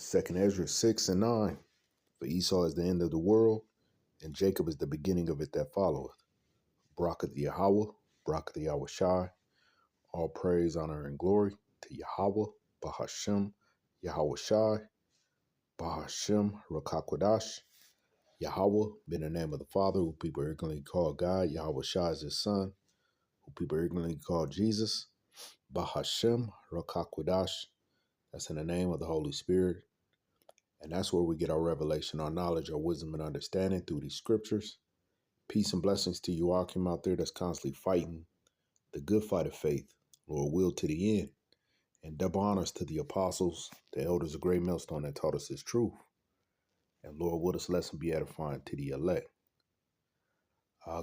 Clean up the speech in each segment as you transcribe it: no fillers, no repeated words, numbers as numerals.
Second Ezra 6 and 9. For Esau is the end of the world, and Jacob is the beginning of it that followeth. Barak the Yahweh, Barak the Yahweh Shai. All praise, honor, and glory to Yahweh, Bahashem, Yahweh Shai, Bahashem, Rakakwadash. Yahweh, in the name of the Father, who people ignorantly call God. Yahweh Shai is his son, who people ignorantly call Jesus. Bahashem, Rakakwadash. That's in the name of the Holy Spirit. And that's where we get our revelation, our knowledge, our wisdom, and understanding through these scriptures. Peace and blessings to you, Akim, out there that's constantly fighting the good fight of faith, Lord, will to the end. And double honors to the apostles, the elders of Great Millstone that taught us his truth. And Lord, will this lesson be edifying to the elect.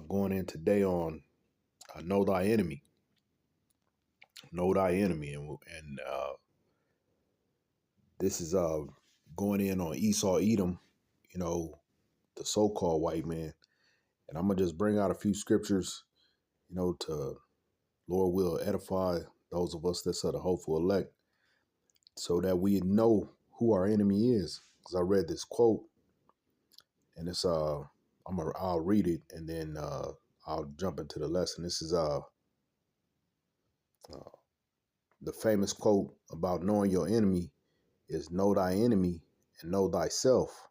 Going in today on Know Thy Enemy. Know Thy Enemy. And this is going in on Esau Edom, the so-called white man. And I'm going to just bring out a few scriptures, to, Lord, will edify those of us that's of the hopeful elect so that we know who our enemy is. Because I read this quote, and it's, I'll read it, and then I'll jump into the lesson. This is the famous quote about knowing your enemy is know thy enemy and know thyself.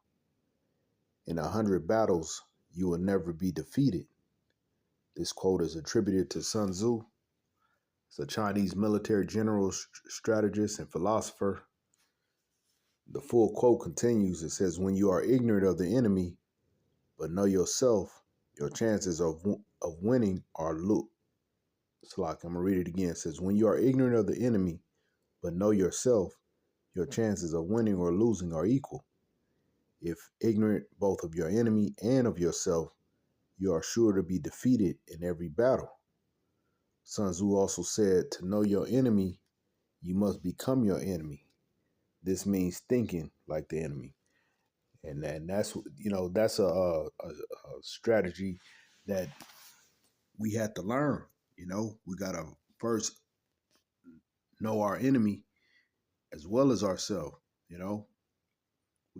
In 100 battles, you will never be defeated. This quote is attributed to Sun Tzu. It's a Chinese military general, strategist, and philosopher. The full quote continues. It says, when you are ignorant of the enemy, but know yourself, your chances of winning are low. It's like, I'm going to read it again. It says, when you are ignorant of the enemy, but know yourself, your chances of winning or losing are equal. If ignorant both of your enemy and of yourself, you are sure to be defeated in every battle. Sun Tzu also said, to know your enemy, you must become your enemy. This means thinking like the enemy. And that's, that's a strategy that we had to learn. We got to first know our enemy as well as ourselves. We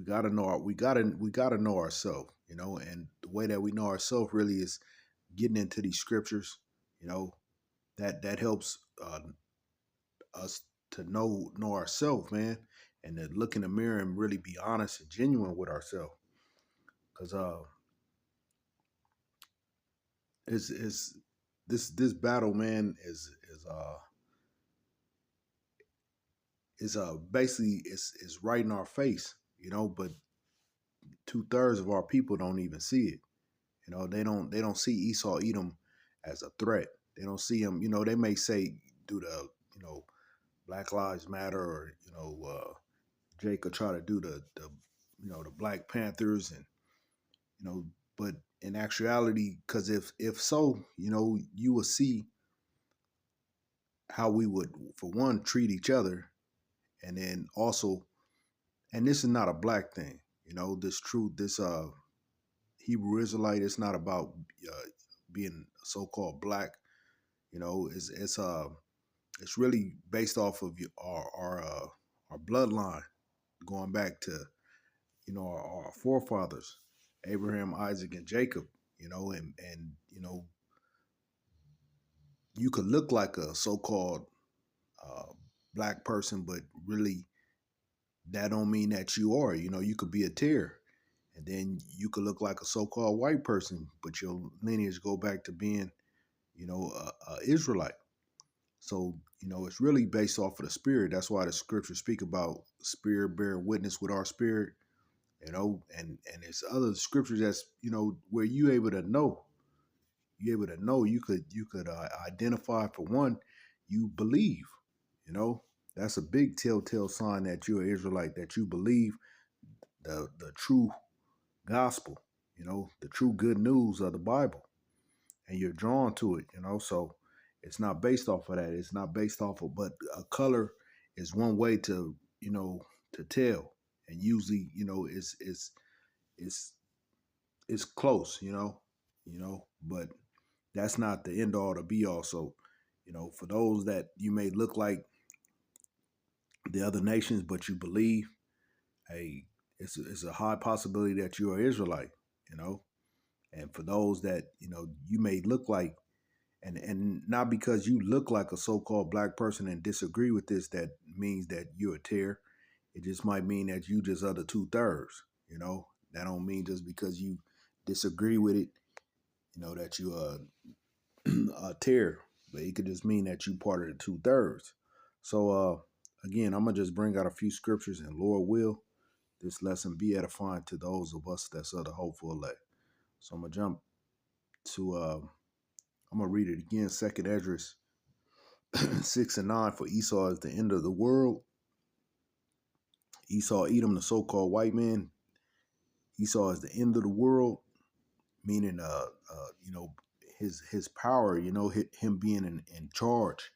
got to know we got to know ourselves, and the way that we know ourselves really is getting into these scriptures, that helps us to know ourselves, man, and to look in the mirror and really be honest and genuine with ourselves. Because is this battle, man, is basically is right in our face, but 2/3 of our people don't even see it. They don't see Esau Edom as a threat. They don't see him, they may say do the, Black Lives Matter, or, Jake will try to do the the Black Panthers, and, but in actuality, because if so, you will see how we would, for one, treat each other. And then also, and this is not a black thing, this Hebrew Israelite, it's not about being so-called black, it's really based off of our bloodline, going back to, our forefathers, Abraham, Isaac, and Jacob, and you could look like a so-called black person, but really that don't mean that you are. You could be a tear, and then you could look like a so-called white person, but your lineage go back to being, a Israelite. So, it's really based off of the spirit. That's why the scriptures speak about spirit bearing witness with our spirit, and there's other scriptures that's, where you able to know. You could identify, for one, you believe, that's a big telltale sign that you're an Israelite, that you believe the true gospel, the true good news of the Bible, and you're drawn to it, so it's not based off of that. It's not based off of, but a color is one way to, to tell. And usually, it's close, but that's not the end all to be all. So, for those that you may look like the other nations, but you believe, hey, it's a high possibility that you're an Israelite, you know. And for those that you may look like, and not because you look like a so-called black person and disagree with this, that means that you're a tear. It just might mean that you just other 2/3. You know, that don't mean just because you disagree with it, that you a tear. But it could just mean that you part of the 2/3. So again, I'm gonna just bring out a few scriptures, and Lord will this lesson be edifying to those of us that's of the hopeful elect. So I'm gonna jump to I'm gonna read it again. Second Esdras 6 and 9. For Esau is the end of the world. Esau, Edom, the so-called white man. Esau is the end of the world, meaning his power. Him being in charge.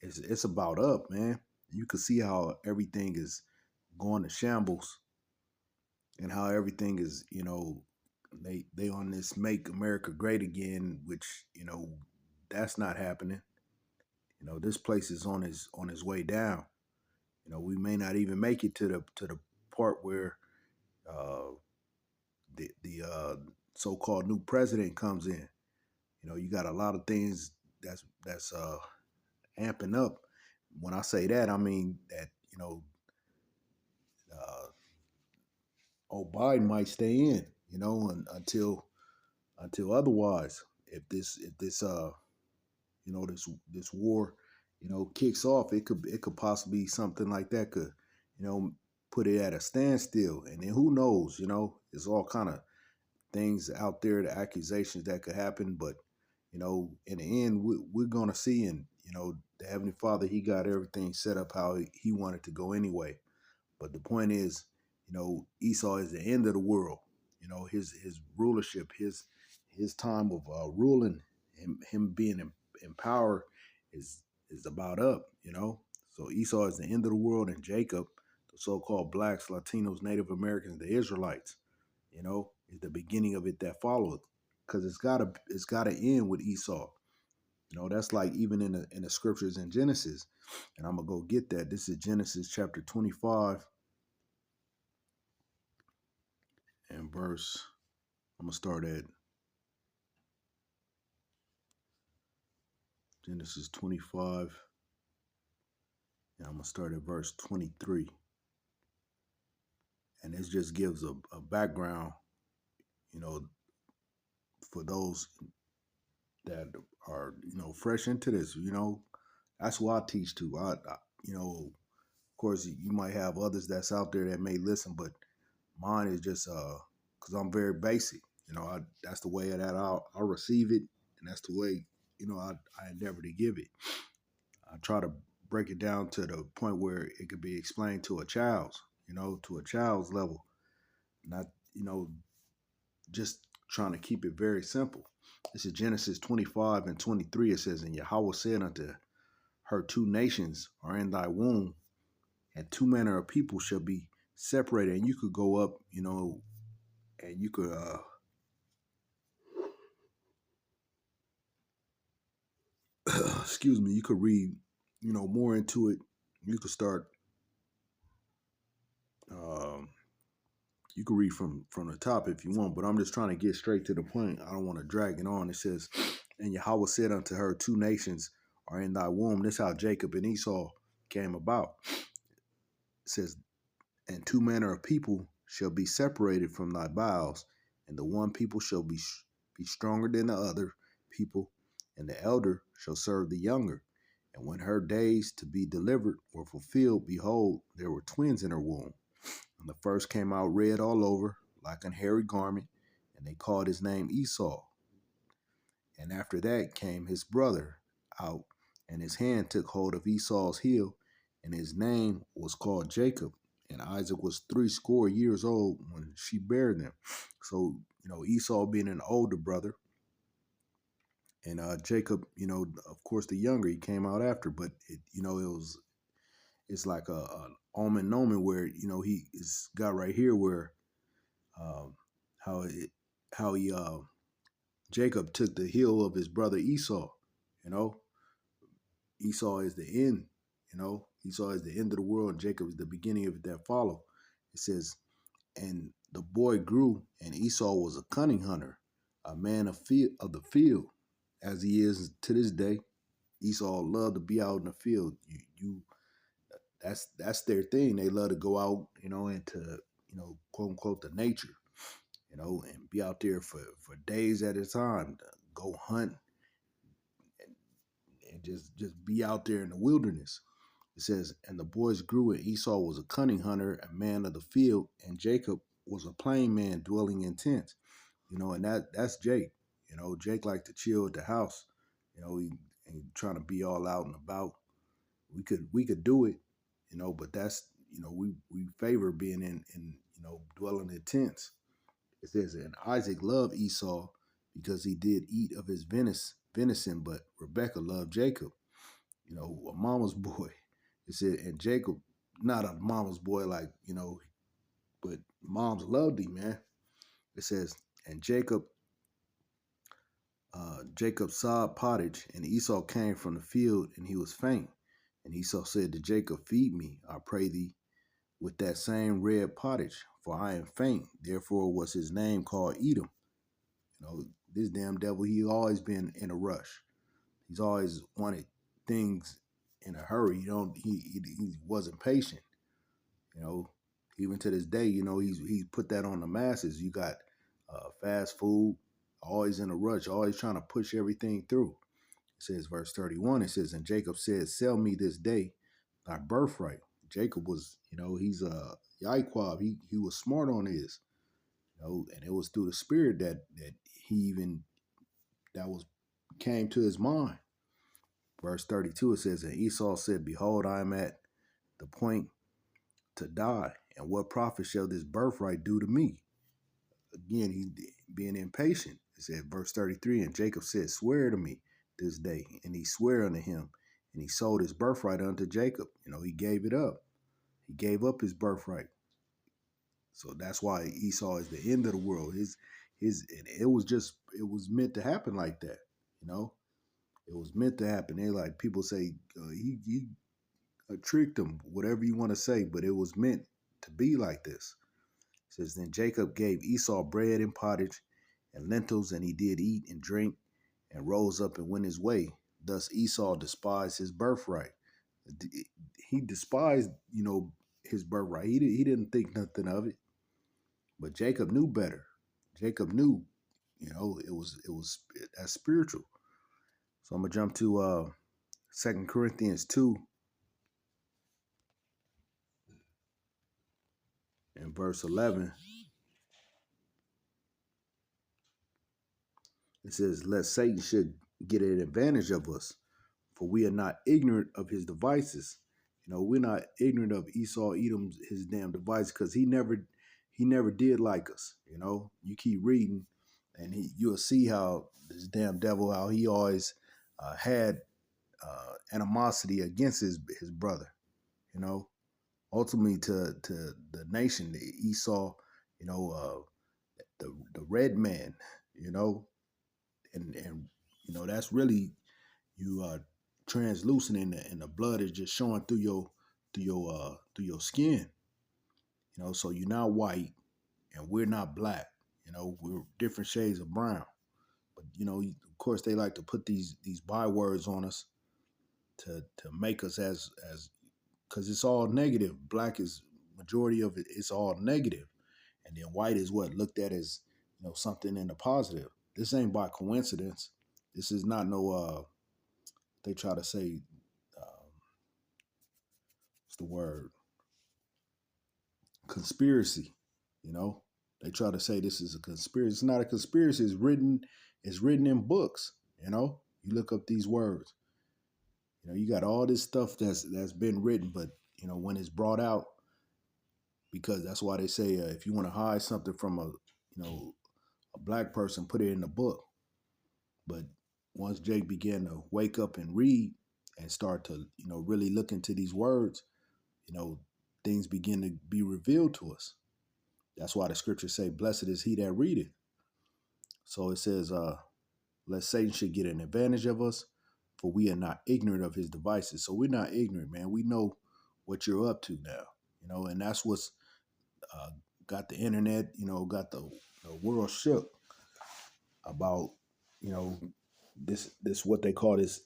It's about up, man. You can see how everything is going to shambles, and how everything is, they on this make America great again, which that's not happening. This place is on his way down. We may not even make it to the part where uh, the so-called new president comes in. You got a lot of things that's amping up. When I say that, I mean that uh, Biden might stay in, until otherwise. If this war, kicks off, it could possibly be something like that could, you know, put it at a standstill. And then who knows, there's all kind of things out there, the accusations that could happen. But, in the end, we're going to see. And, the Heavenly Father, he got everything set up how he wanted to go anyway. But the point is, Esau is the end of the world. His rulership, his time of ruling, him being in power is about up. So Esau is the end of the world, and Jacob, the so-called blacks, Latinos, Native Americans, the Israelites, is the beginning of it that followed. Because it's gotta end with Esau. That's like even in the scriptures in Genesis, and I'm gonna go get that. This is Genesis chapter 25 and verse. I'm gonna start at Genesis 25, and I'm gonna start at verse 23. And this just gives a background, you know, for those that are, fresh into this. That's what I teach too. Of course, you might have others that's out there that may listen, but mine is just because I'm very basic. That's the way that I'll receive it, and that's the way I endeavor to give it. I try to break it down to the point where it could be explained to a child's, to a child's level, not just trying to keep it very simple. This is Genesis 25 and 23. It says, "And Yahweh said unto her, two nations are in thy womb, and two manner of people shall be separated." And you could go up, and you could excuse me, you could read, more into it. You could start um you could read from the top if you want, but I'm just trying to get straight to the point. I don't want to drag it on. It says, "And Yahweh said unto her, two nations are in thy womb." This is how Jacob and Esau came about. It says, "And two manner of people shall be separated from thy bowels, and the one people shall be stronger than the other people, and the elder shall serve the younger. And when her days to be delivered were fulfilled, behold, there were twins in her womb. And the first came out red all over, like an hairy garment, and they called his name Esau. And after that came his brother out, and his hand took hold of Esau's heel, and his name was called Jacob. And Isaac was 80 years old when she bare them." So, Esau being an older brother, and Jacob, of course, the younger, he came out after. But it's like a omen nomen where he is got right here where um, how it how he Jacob took the heel of his brother Esau. You know, Esau is the end. Esau is the end of the world, and Jacob is the beginning of it that follow. It says, and the boy grew, and Esau was a cunning hunter, a man of the field, as he is to this day. Esau loved to be out in the field. That's their thing. They love to go out, into quote unquote the nature, and be out there for days at a time, to go hunt and just be out there in the wilderness. It says, and the boys grew, and Esau was a cunning hunter, a man of the field, and Jacob was a plain man dwelling in tents. And that's Jake. Jake liked to chill at the house. He ain't trying to be all out and about. We could do it, but that's we favor being in dwelling in tents. It says, and Isaac loved Esau because he did eat of his venison, but Rebekah loved Jacob, a mama's boy. It said, and Jacob, not a mama's boy, like, but moms loved him, man. It says, and Jacob sawed pottage, and Esau came from the field, and he was faint. And Esau said to Jacob, feed me, I pray thee, with that same red pottage, for I am faint. Therefore was his name called Edom. This damn devil, he always been in a rush. He's always wanted things in a hurry. He wasn't patient. You know, Even to this day, he's put that on the masses. You got fast food, always in a rush, always trying to push everything through. It says, verse 31, it says, and Jacob said, sell me this day thy birthright. Jacob was, he's a Yaiquab. He was smart on this, and it was through the spirit that he even, that was, came to his mind. Verse 32, it says, and Esau said, behold, I am at the point to die, and what profit shall this birthright do to me? Again, he being impatient. It said, verse 33, and Jacob said, swear to me this day. And he sware unto him, and he sold his birthright unto Jacob. He gave it up. He gave up his birthright. So that's why Esau is the end of the world. And it was meant to happen like that. It was meant to happen. They like people say he tricked him, whatever you want to say, but it was meant to be like this. It says, then Jacob gave Esau bread and pottage and lentils, and he did eat and drink and rose up and went his way. Thus Esau despised his birthright. He despised, his birthright. He didn't think nothing of it. But Jacob knew better. Jacob knew, it was that's spiritual. So I'm gonna jump to 2 Corinthians 2 and verse 11. It says, lest Satan should get an advantage of us, for we are not ignorant of his devices. We're not ignorant of Esau, Edom's, his damn device, because he never did like us. You keep reading, and you'll see how this damn devil, how he always had animosity against his brother. Ultimately to the nation, the Esau, the red man, and that's really you translucent, and the blood is just showing through your skin. So you're not white and we're not black. We're different shades of brown. But of course, they like to put these bywords on us to make us as because it's all negative. Black is majority of it. It's all negative, and then white is what looked at as something in the positive. This ain't by coincidence. This is not no. They try to say, what's the word? Conspiracy. They try to say this is a conspiracy. It's not a conspiracy. It's written. It's written in books. You look up these words. You got all this stuff that's been written, but when it's brought out, because that's why they say if you want to hide something from a black person, put it in the book. But once Jake began to wake up and read and start to really look into these words, things begin to be revealed to us. That's why the scriptures say, blessed is he that readeth. So it says, lest Satan should get an advantage of us, for we are not ignorant of his devices. So we're not ignorant, man. We know what you're up to now, and that's what's uh, got the internet, got the world shook about, this what they call this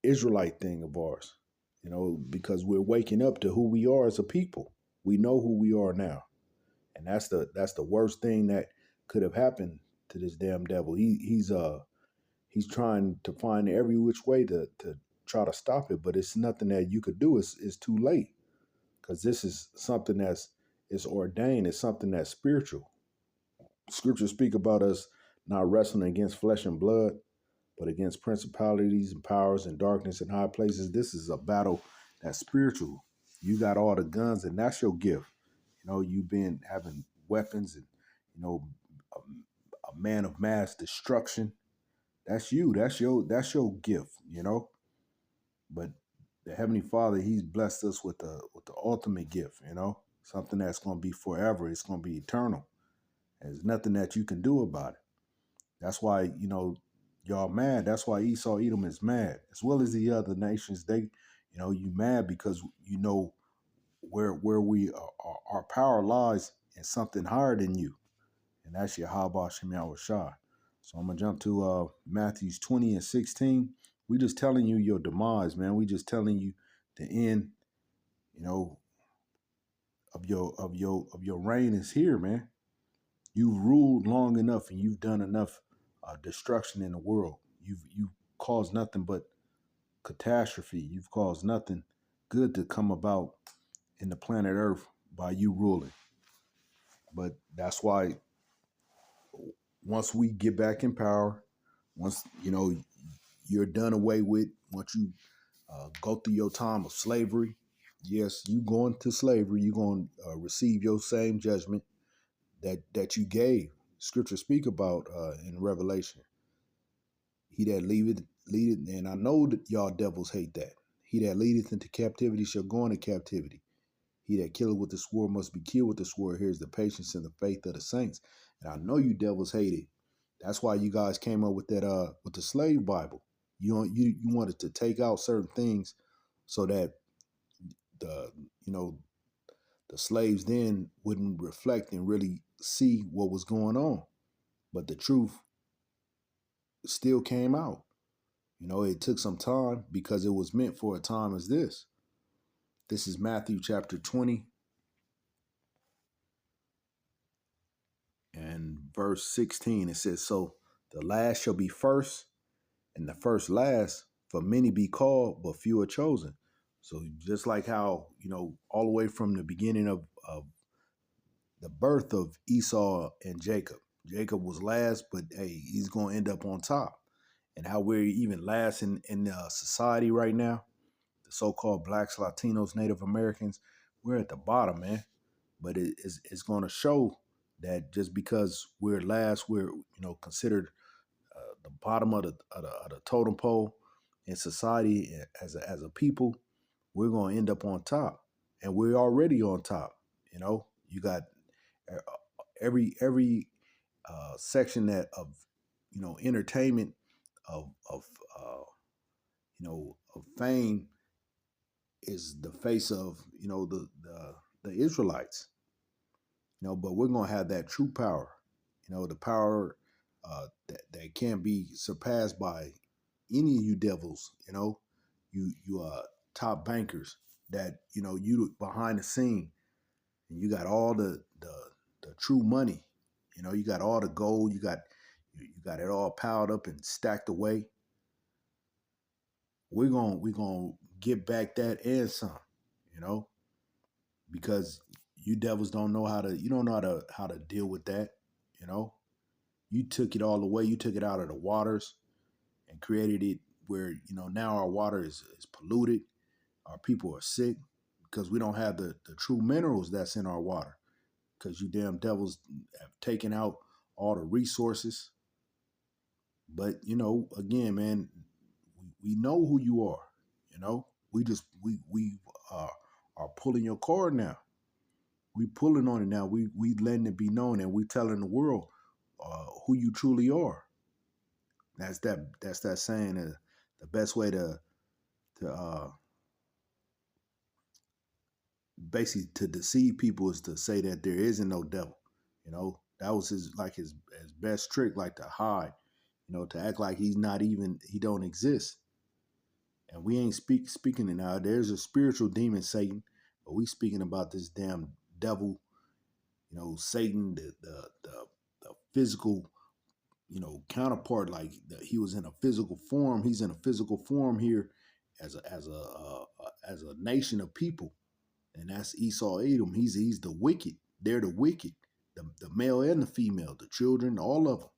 Israelite thing of ours, because we're waking up to who we are as a people. We know who we are now, and that's the worst thing that could have happened to this damn devil. He's trying to find every which way to try to stop it, but it's nothing that you could do. It's too late, because this is something that's is ordained. It's something that's spiritual. Scriptures speak about us not wrestling against flesh and blood, but against principalities and powers and darkness in high places. This is a battle that's spiritual. You got all the guns, and that's your gift. You've been having weapons and, a, a man of mass destruction. That's you. That's your gift. But the Heavenly Father, He's blessed us with the ultimate gift. Something that's going to be forever. It's going to be eternal. There's nothing that you can do about it. That's why, y'all mad. That's why Esau Edom is mad, as well as the other nations. You mad because you know where we are, our power lies in something higher than you, and that's Yahweh Shem Shai. So I'm gonna jump to Matthews 20:16. We just telling you your demise, man. We just telling you the end, you know, of your reign is here, man. You've ruled long enough, and you've done enough destruction in the world. You've caused nothing but catastrophe. You've caused nothing good to come about in the planet Earth by you ruling. But that's why once we get back in power, once you're done away with, once you go through your time of slavery, yes, you going to slavery, you're going to receive your same judgment that you gave. Scripture speak about in Revelation. He that leadeth, and I know that y'all devils hate that. He that leadeth into captivity shall go into captivity. He that killeth with the sword must be killed with the sword. Here's the patience and the faith of the saints. And I know you devils hate it. That's why you guys came up with that with the slave Bible. You wanted to take out certain things so that the you know the slaves then wouldn't reflect and really see what was going on. But the truth still came out. It took some time because it was meant for a time as this. This is Matthew chapter 20 and verse 16. It says, "So the last shall be first, and the first last, for many be called, but few are chosen." So just like how, all the way from the beginning of the birth of Esau and Jacob. Jacob was last, but hey, he's going to end up on top. And how we're even last in society right now, the so-called blacks, Latinos, Native Americans, we're at the bottom, man. But it's going to show that just because we're last, we're considered the bottom of the totem pole in society as a people. We're going to end up on top, and we're already on top. You got uh, every section that of entertainment of of fame is the face of the Israelites. But we're gonna have that true power. The power that can't be surpassed by any of you devils. You top bankers that you behind the scene, and you got all the true money. You got all the gold. You got it all piled up and stacked away. We're gonna get back that and some. You know, because you devils don't know you don't know how to deal with that. You know, you took it all away. You took it out of the waters and created it where now our water is polluted. Our people are sick because we don't have the true minerals that's in our water, because you damn devils have taken out all the resources. But again, man, we know who you are. We just we are pulling your cord now. We pulling on it now. We letting it be known, and we telling the world who you truly are. That's that saying. The best way to basically to deceive people is to say that there isn't no devil. That was his best trick, like to hide, to act like he don't exist. And we ain't speaking it now. There's a spiritual demon, Satan, but we speaking about this damn devil, Satan, the physical, counterpart. Like he was in a physical form. He's in a physical form here as a nation of people, and that's Esau, Edom. He's the wicked. They're the wicked, the male and the female, the children, all of them.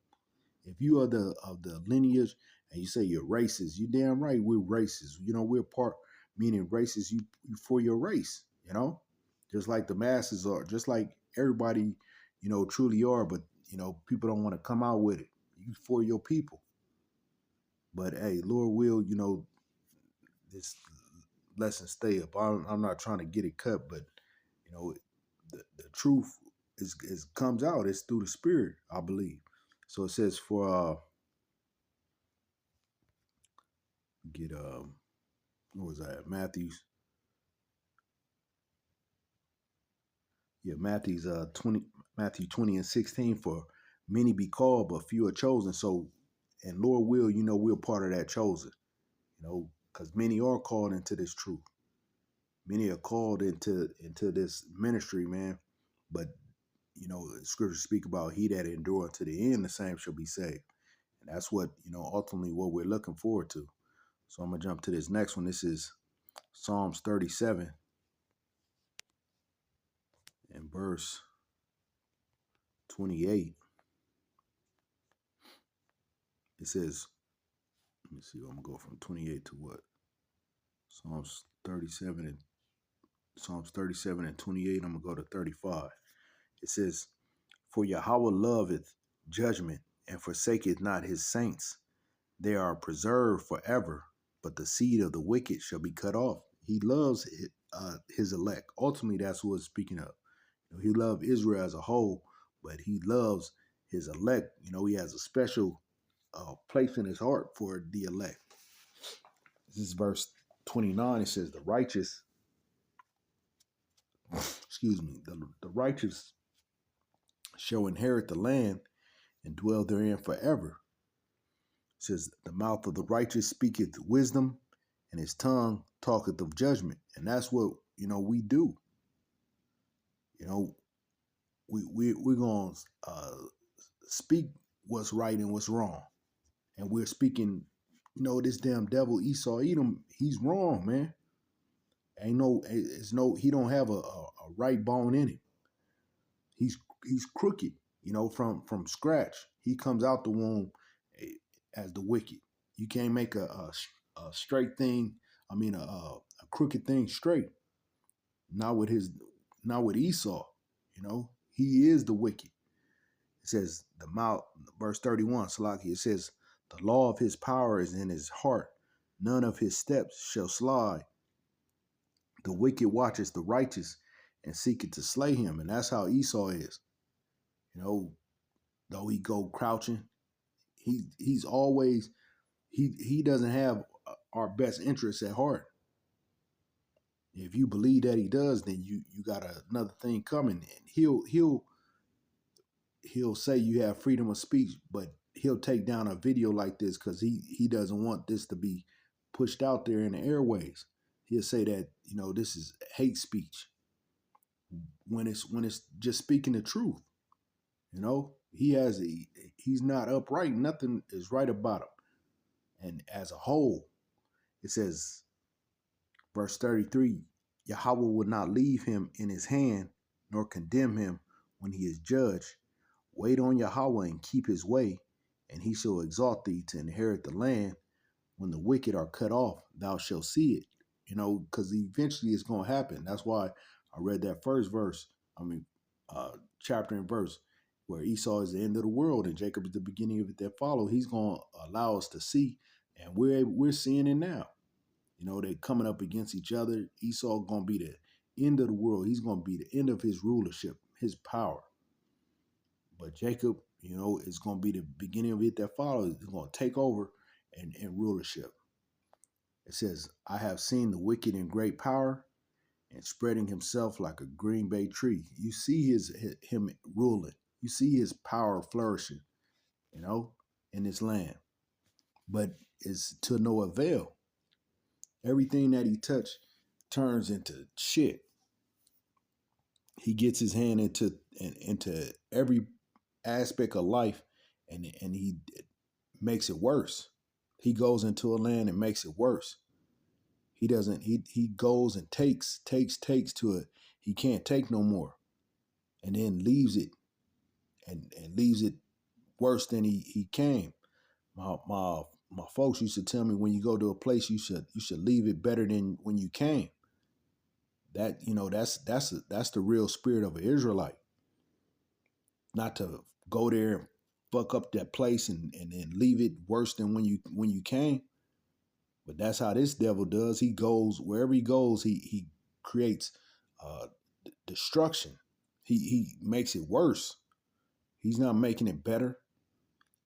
If you are of the lineage and you say you're racist, you damn right we're racist. We're part, meaning racist you for your race, just like the masses are, just like everybody, truly are, but people don't want to come out with it. You for your people. But hey, Lord will, this lesson stay up. I'm not trying to get it cut, but the truth is comes out. It's through the Spirit, I believe. So it says for get what was that? Matthew's 20 and 16, for many be called but few are chosen. So, and Lord will, we're part of that chosen, because many are called into this truth. Many are called into this ministry, man. But scriptures speak about he that endure to the end, the same shall be saved. And that's what, ultimately what we're looking forward to. So I'm gonna jump to this next one. This is Psalms 37 and verse 28. It says, let me see, I'm gonna go from 28 to what? Psalms 37 and Psalms 37 and 28. I'm gonna go to 35. It says, for Yahweh loveth judgment and forsaketh not his saints. They are preserved forever, but the seed of the wicked shall be cut off. He loves his elect. Ultimately, that's who it's speaking of. He loved Israel as a whole, but he loves his elect. He has a special place in his heart for the elect. This is verse 29. It says, the righteous, excuse me, the righteous shall inherit the land and dwell therein forever. It says, the mouth of the righteous speaketh wisdom, and his tongue talketh of judgment. And that's what, we do. We're going to speak what's right and what's wrong. And we're speaking, this damn devil Esau Edom, he's wrong, man. He don't have a right bone in him. He's crooked, from scratch. He comes out the womb as the wicked. You can't make a straight thing. I mean, a crooked thing straight. Not with Esau. He is the wicked. It says the mouth, verse 31, Salaki. It says the law of his power is in his heart. None of his steps shall slide. The wicked watches the righteous and seeketh to slay him. And that's how Esau is. Though he go crouching, he's always, he doesn't have our best interests at heart. If you believe that he does, then you got another thing coming. And he'll say you have freedom of speech, but he'll take down a video like this because he doesn't want this to be pushed out there in the airways. He'll say that, this is hate speech when it's just speaking the truth. He's not upright. Nothing is right about him. And as a whole, it says, verse 33, Yahweh will not leave him in his hand, nor condemn him when he is judged. Wait on Yahweh and keep his way, and he shall exalt thee to inherit the land. When the wicked are cut off, thou shalt see it. Because eventually it's going to happen. That's why I read that first verse, chapter and verse, where Esau is the end of the world and Jacob is the beginning of it that follow. He's going to allow us to see, and we're seeing it now. They're coming up against each other. Esau going to be the end of the world. He's going to be the end of his rulership, his power. But Jacob, is going to be the beginning of it that follows. He's going to take over and rulership. It says, I have seen the wicked in great power, and spreading himself like a green bay tree. You see him ruling. You see his power flourishing, in this land. But it's to no avail. Everything that he touched turns into shit. He gets his hand into every aspect of life, and he makes it worse. He goes into a land and makes it worse. He doesn't. He goes and takes to it. He can't take no more, and then leaves it, and leaves it worse than he came. My folks used to tell me, when you go to a place, you should leave it better than when you came. That that's the real spirit of an Israelite. Not to go there and fuck up that place and then leave it worse than when you came. But that's how this devil does. He goes wherever he goes. He creates destruction. He makes it worse. He's not making it better.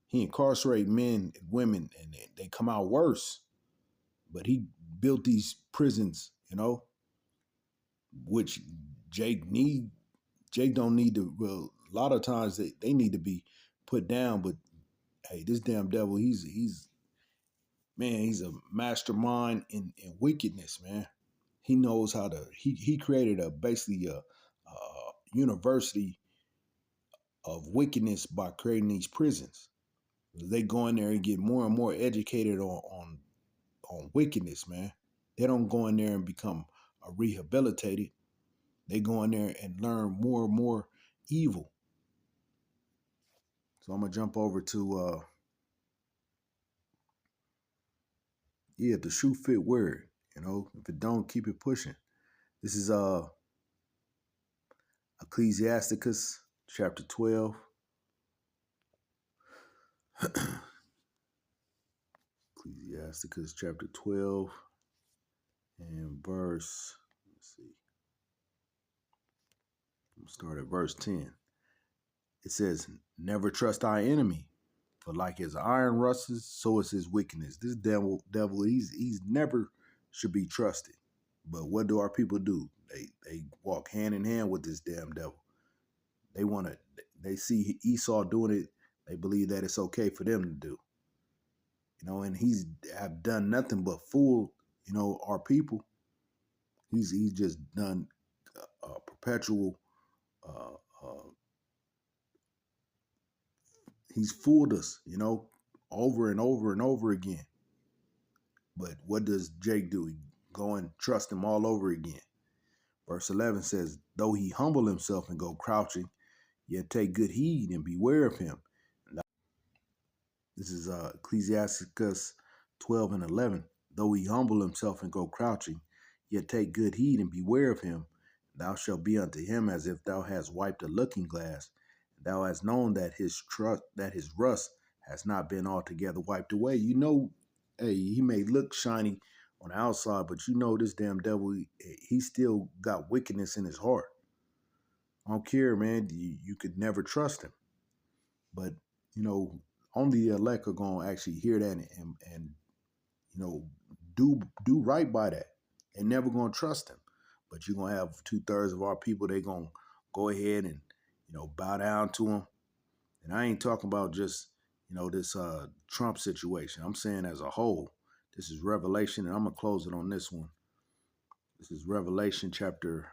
He incarcerates men and women, and they come out worse. But he built these prisons, which Jake need. Jake don't need to. Well, a lot of times they need to be put down. But hey, this damn devil, he's man, he's a mastermind in wickedness, man. He knows how to. He created basically a university of wickedness by creating these prisons. They go in there and get more and more educated on wickedness, man. They don't go in there and become rehabilitated. They go in there and learn more and more evil. So I'm gonna jump over to the shoe fit word. If it don't, keep it pushing. This is Ecclesiasticus chapter 12. Ecclesiasticus chapter 12 and verse, let's see, we'll start at verse 10. It says, never trust thy enemy, for like as iron rusts, so is his wickedness. This devil, he's never should be trusted. But what do our people do? They walk hand in hand with this damn devil. They see Esau doing it, they believe that it's okay for them to do. And he's have done nothing but fool, our people. He's just done perpetual. He's fooled us, over and over and over again. But what does Jake do? He go and trust him all over again. Verse 11 says, though he humble himself and go crouching, yet take good heed and beware of him. This is Ecclesiasticus 12 and 11. Though he humble himself and go crouching, yet take good heed and beware of him. Thou shalt be unto him as if thou hast wiped a looking glass. Thou hast known that his rust has not been altogether wiped away. Hey, he may look shiny on the outside, but this damn devil, he still got wickedness in his heart. I don't care, man. You could never trust him. But, only the elect are going to actually hear that and do right by that. They're never going to trust him. But you're going to have 2/3 of our people, they're going to go ahead and, bow down to him. And I ain't talking about just, this Trump situation. I'm saying as a whole. This is Revelation, and I'm going to close it on this one. This is Revelation chapter,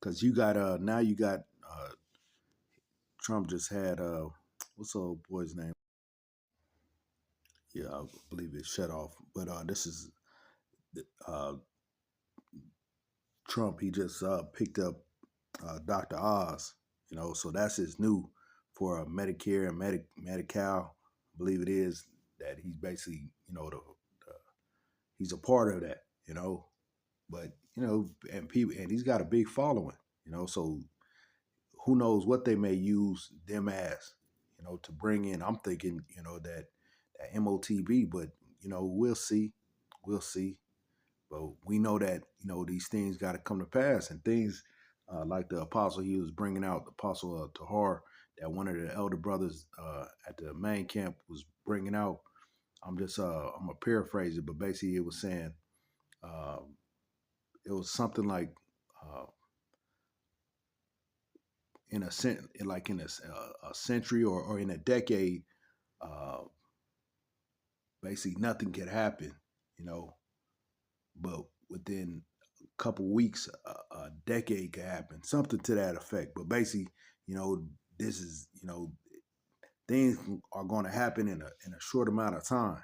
because now you got Trump just had what's the old boy's name? Yeah, I believe it's shut off. But this is Trump. He just picked up Dr. Oz. So that's his new for Medicare and Medi-Cal. I believe it is that he's basically he's a part of that. But and people, and he's got a big following. So who knows what they may use them as, to bring in. I'm thinking, that MOTB, but we'll see. We'll see. But we know that, these things got to come to pass, and things like the apostle he was bringing out, the apostle Tahar, that one of the elder brothers at the main camp was bringing out. I'm gonna paraphrase it, but basically it was saying, Um, it was something like uh, in a like in a century or in a decade, uh, basically nothing could happen, you know. But within a couple weeks, a decade could happen, something to that effect. But basically, you know, this is, you know, things are going to happen in a short amount of time.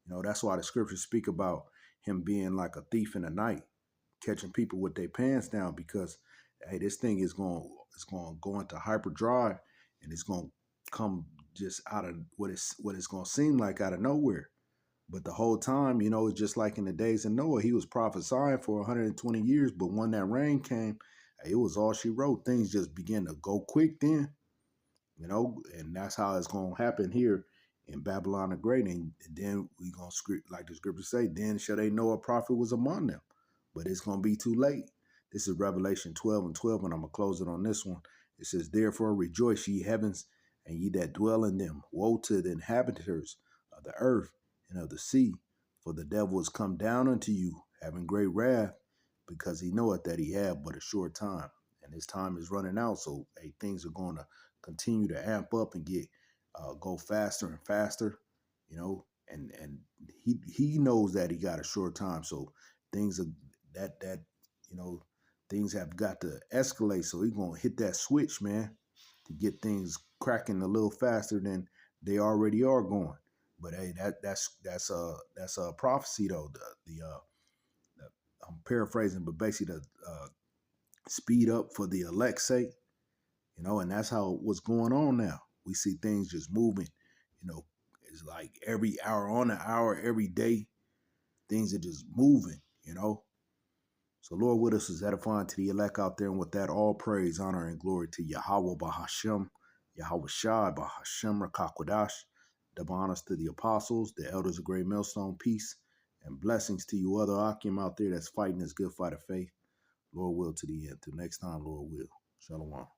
You know, that's why the scriptures speak about him being like a thief in the night, catching people with their pants down, because hey, this thing is going to go into hyperdrive, and it's going to come just out of what it's going to seem like out of nowhere. But the whole time, you know, it's just like in the days of Noah, he was prophesying for 120 years, but when that rain came, it was all she wrote. Things just began to go quick then, you know, and that's how it's going to happen here in Babylon the Great. And then we going to script, like the scriptures say, then shall they know a prophet was among them. But it's going to be too late. This is Revelation 12 and 12, and I'm going to close it on this one. It says, therefore rejoice, ye heavens, and ye that dwell in them. Woe to the inhabitants of the earth and of the sea, for the devil is come down unto you, having great wrath, because he knoweth that he have but a short time. And his time is running out, so hey, things are going to continue to amp up and get go faster and faster, you know. And he knows that he got a short time, so things are that you know, things have got to escalate. So he's gonna hit that switch, man, to get things cracking a little faster than they already are going. But hey, that's a prophecy though. The I'm paraphrasing, but basically the speed up for the elect's sake, you know, and that's how what's going on now. We see things just moving, you know. It's like every hour on the hour, every day, things are just moving, you know. So Lord with us is edifying to the elect out there, and with that, all praise, honor, and glory to Yahweh Bahashem, Yahweh Shai Bahashem Rakakwadash. Double honors to the apostles, the elders of Great Millstone, peace, and blessings to you other Akim out there that's fighting this good fight of faith. Lord will to the end. Till next time, Lord will. Shalom.